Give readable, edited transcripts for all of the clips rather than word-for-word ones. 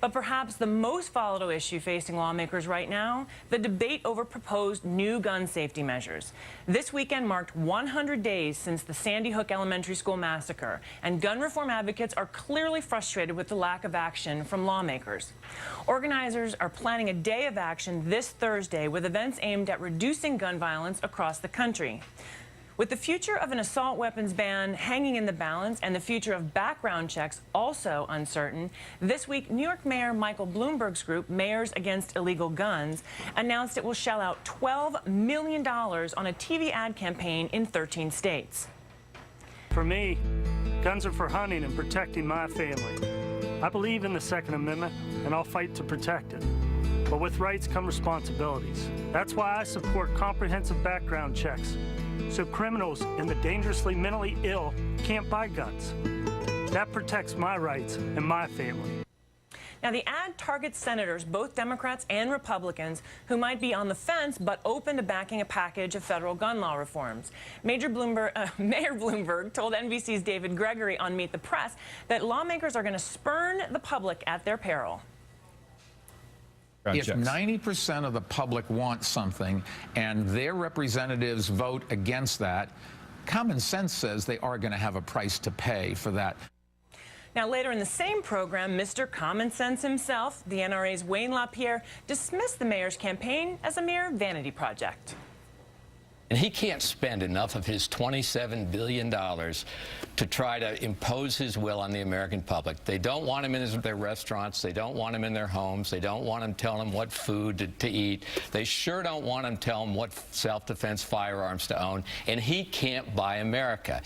But perhaps the most volatile issue facing lawmakers right now, the debate over proposed new gun safety measures. This weekend marked 100 days since the Sandy Hook Elementary School massacre, and gun reform advocates are clearly frustrated with the lack of action from lawmakers. Organizers are planning a day of action this Thursday with events aimed at reducing gun violence across the country. With the future of an assault weapons ban hanging in the balance and the future of background checks also uncertain, this week New York Mayor Michael Bloomberg's group, Mayors Against Illegal Guns, announced it will shell out $12 million on a TV ad campaign in 13 states. For me, guns are for hunting and protecting my family. I believe in the Second Amendment, and I'll fight to protect it. But with rights come responsibilities. That's why I support comprehensive background checks, so criminals and the dangerously mentally ill can't buy guns. That protects my rights and my family. Now, the ad targets senators, both Democrats and Republicans, who might be on the fence but open to backing a package of federal gun law reforms. Mayor Bloomberg told NBC's David Gregory on Meet the Press that lawmakers are going to spurn the public at their peril. If 90% of the public want something and their representatives vote against that, common sense says they are going to have a price to pay for that. Now, later in the same program, Mr. Common Sense himself, the NRA's Wayne LaPierre, dismissed the mayor's campaign as a mere vanity project. And he can't spend enough of his $27 billion to try to impose his will on the American public. They don't want him in their restaurants. They don't want him in their homes. They don't want him telling them what food to eat. They sure don't want him telling them what self-defense firearms to own. And he can't buy America.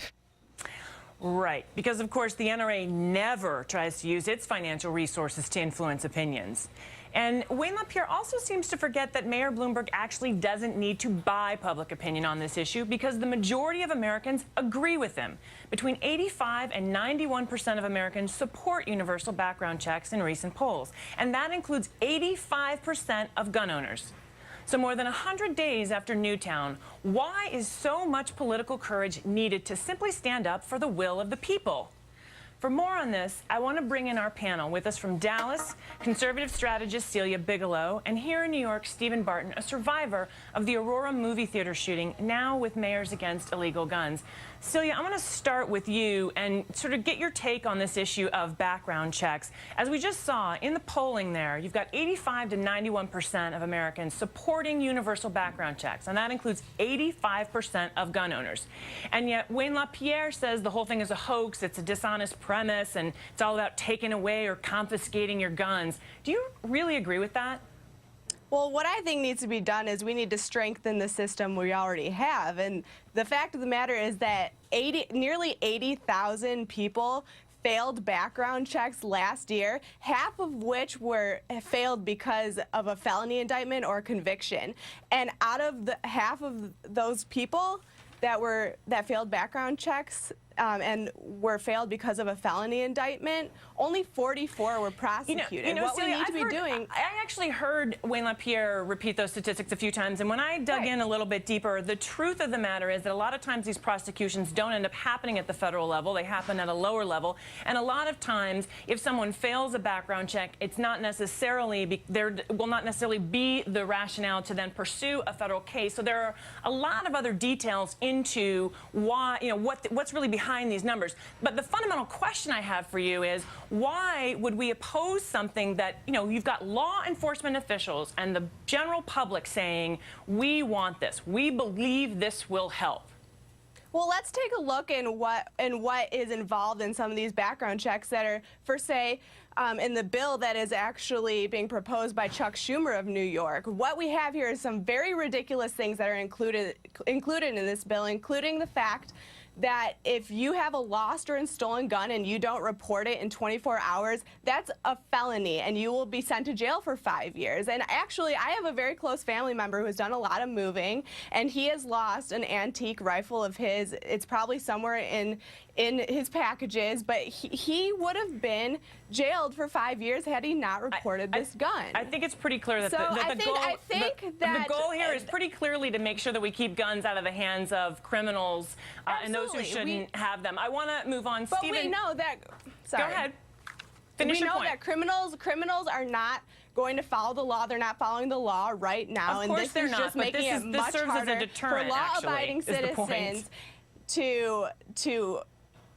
Right, because of course the NRA never tries to use its financial resources to influence opinions. And Wayne LaPierre also seems to forget that Mayor Bloomberg actually doesn't need to buy public opinion on this issue because the majority of Americans agree with him. Between 85 and 91% of Americans support universal background checks in recent polls, and that includes 85% of gun owners. So more than 100 days after Newtown, why is so much political courage needed to simply stand up for the will of the people? For more on this, I want to bring in our panel. With us from Dallas, conservative strategist Celia Bigelow, and here in New York, Stephen Barton, a survivor of the Aurora movie theater shooting, now with Mayors Against Illegal Guns. Celia, I'm going to start with you and sort of get your take on this issue of background checks. As we just saw in the polling there, you've got 85 to 91% of Americans supporting universal background checks, and that includes 85% of gun owners. And yet Wayne LaPierre says the whole thing is a hoax, it's a dishonest premise, and it's all about taking away or confiscating your guns. Do you really agree with that? Well, what I think needs to be done is we need to strengthen the system we already have. And the fact of the matter is that nearly 80,000 people failed background checks last year, half of which were failed because of a felony indictment or conviction. And out of the half of those people that failed background checks and were failed because of a felony indictment, only 44 were prosecuted. What Celia, we need to be doing... I actually heard Wayne LaPierre repeat those statistics a few times, and when I dug in a little bit deeper, the truth of the matter is that a lot of times these prosecutions don't end up happening at the federal level. They happen at a lower level, and a lot of times, if someone fails a background check, it's not necessarily, there will not necessarily be the rationale to then pursue a federal case. So there are a lot of other details into why, what's really behind these numbers. But the fundamental question I have for you is, why would we oppose something that, you've got law enforcement officials and the general public saying, we want this, we believe this will help? Well, let's take a look in what is involved in some of these background checks that are, for say, in the bill that is actually being proposed by Chuck Schumer of New York. What we have here is some very ridiculous things that are included in this bill, including the fact that if you have a lost or stolen gun and you don't report it in 24 hours, that's a felony and you will be sent to jail for 5 years. And actually, I have a very close family member who has done a lot of moving, and he has lost an antique rifle of his. It's probably somewhere in his packages, but he would have been jailed for 5 years had he not reported this gun. I think it's pretty clear that the goal here is pretty clearly to make sure that we keep guns out of the hands of criminals and those who shouldn't have them. I want to move on. But Stephen, we know that... Sorry. Go ahead. Finish we your know point. that criminals are not going to follow the law. They're not following the law right now. Of course and this they're is not, just but making it much serves harder as a deterrent, for law-abiding actually, is the point. citizens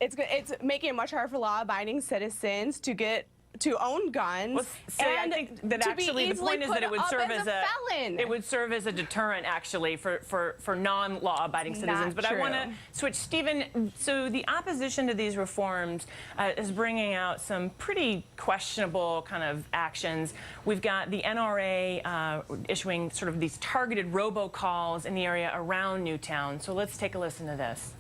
it's making it much harder for law-abiding citizens to own guns. Well, Celia, and I think that to be actually the easily point is that it would put serve up as a felon. it would serve as a deterrent actually for non-law-abiding citizens. But true. I want to switch, Stephen. So the opposition to these reforms is bringing out some pretty questionable kind of actions. We've got the NRA issuing sort of these targeted robocalls in the area around Newtown. So let's take a listen to this.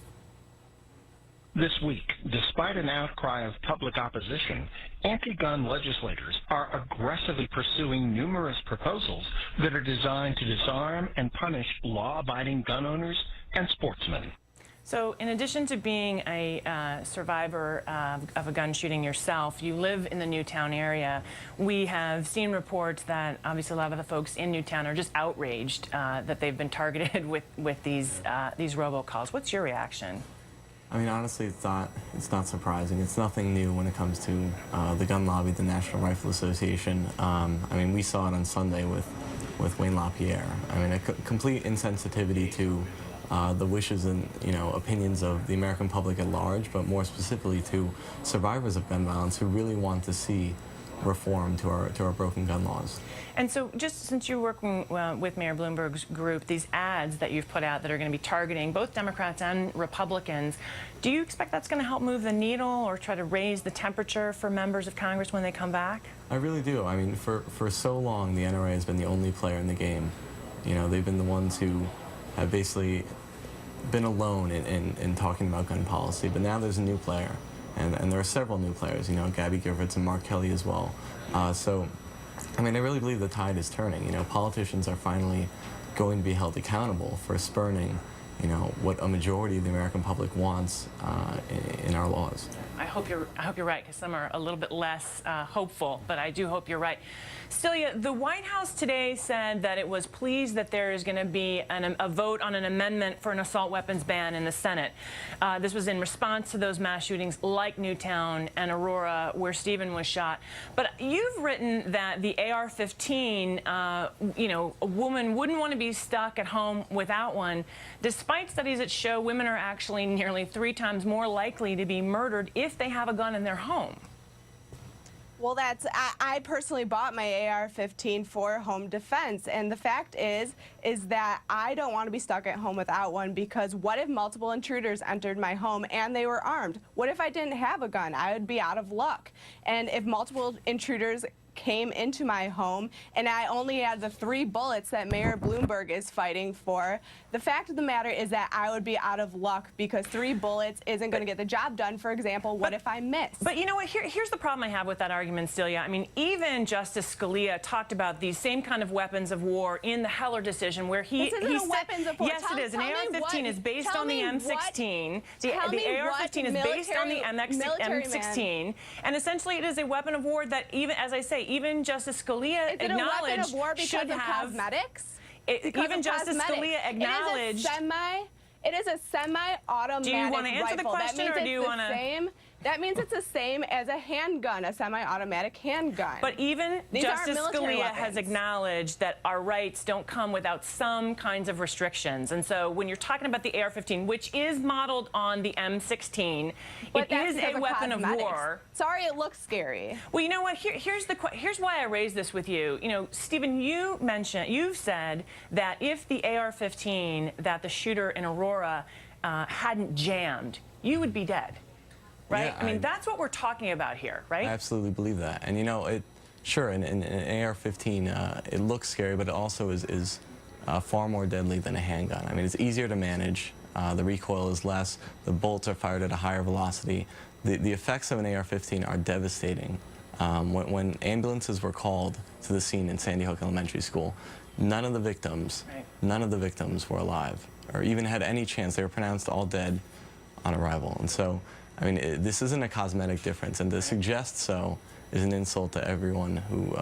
This week, despite an outcry of public opposition, anti-gun legislators are aggressively pursuing numerous proposals that are designed to disarm and punish law-abiding gun owners and sportsmen. So in addition to being a survivor of a gun shooting yourself, you live in the Newtown area. We have seen reports that obviously a lot of the folks in Newtown are just outraged that they've been targeted with these robocalls. What's your reaction? I mean, honestly, it's not surprising. It's nothing new when it comes to the gun lobby, the National Rifle Association. I mean, we saw it on Sunday with Wayne LaPierre. I mean, a complete insensitivity to the wishes and opinions of the American public at large, but more specifically to survivors of gun violence who really want to see reform to our broken gun laws. And so just since you're working with Mayor Bloomberg's group, these ads that you've put out that are going to be targeting both Democrats and Republicans, do you expect that's going to help move the needle or try to raise the temperature for members of Congress when they come back? I really do. I mean, for so long, the NRA has been the only player in the game. They've been the ones who have basically been alone in talking about gun policy, but now there's a new player. And there are several new players, Gabby Giffords and Mark Kelly as well. So, I mean, I really believe the tide is turning. Politicians are finally going to be held accountable for spurning, what a majority of the American public wants in our laws. I hope you're right, because some are a little bit less hopeful, but I do hope you're right. Celia, the White House today said that it was pleased that there is going to be a vote on an amendment for an assault weapons ban in the Senate. This was in response to those mass shootings like Newtown and Aurora, where Stephen was shot. But you've written that the AR-15, a woman wouldn't want to be stuck at home without one, despite studies that show women are actually nearly 3 times more likely to be murdered if they have a gun in their home. Well, I personally bought my AR-15 for home defense, and the fact is that I don't want to be stuck at home without one, because what if multiple intruders entered my home and they were armed? What if I didn't have a gun? I would be out of luck. And if multiple intruders came into my home and I only had the 3 bullets that Mayor Bloomberg is fighting for, the fact of the matter is that I would be out of luck, because 3 bullets isn't going to get the job done. For example, what if I miss? But you know what? Here's the problem I have with that argument, Celia. I mean, even Justice Scalia talked about these same kind of weapons of war in the Heller decision, where he said, weapons of war. Yes, it is. An AR-15 is based on the M16. The AR-15 is based on the M16, and essentially it is a weapon of war that, even as I say, even Justice Scalia acknowledged should have. Is it a weapon of war because of cosmetics? Even Justice Scalia acknowledged. It is a semi-automatic rifle. Do you want to answer the question, or do you want to? That means it's the same as a handgun, a semi-automatic handgun. But even Justice Scalia has acknowledged that our rights don't come without some kinds of restrictions. And so when you're talking about the AR-15, which is modeled on the M16, it is a weapon of war. Sorry, it looks scary. Well, you know what? Here's why I raised this with you. Stephen, you've said that if the AR-15 that the shooter in Aurora hadn't jammed, you would be dead. Right? Yeah, I mean, that's what we're talking about here, right? I absolutely believe that. And sure, an AR-15, it looks scary, but it also is far more deadly than a handgun. I mean, it's easier to manage. The recoil is less. The bolts are fired at a higher velocity. The effects of an AR-15 are devastating. When ambulances were called to the scene in Sandy Hook Elementary School, none of the victims were alive, or even had any chance. They were pronounced all dead on arrival. And so, I mean, this isn't a cosmetic difference, and to suggest so is an insult to everyone who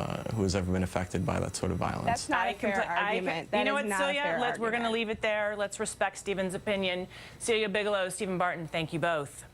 has ever been affected by that sort of violence. That's not a fair argument. You know what, Celia? We're going to leave it there. Let's respect Stephen's opinion. Celia Bigelow, Stephen Barton, thank you both.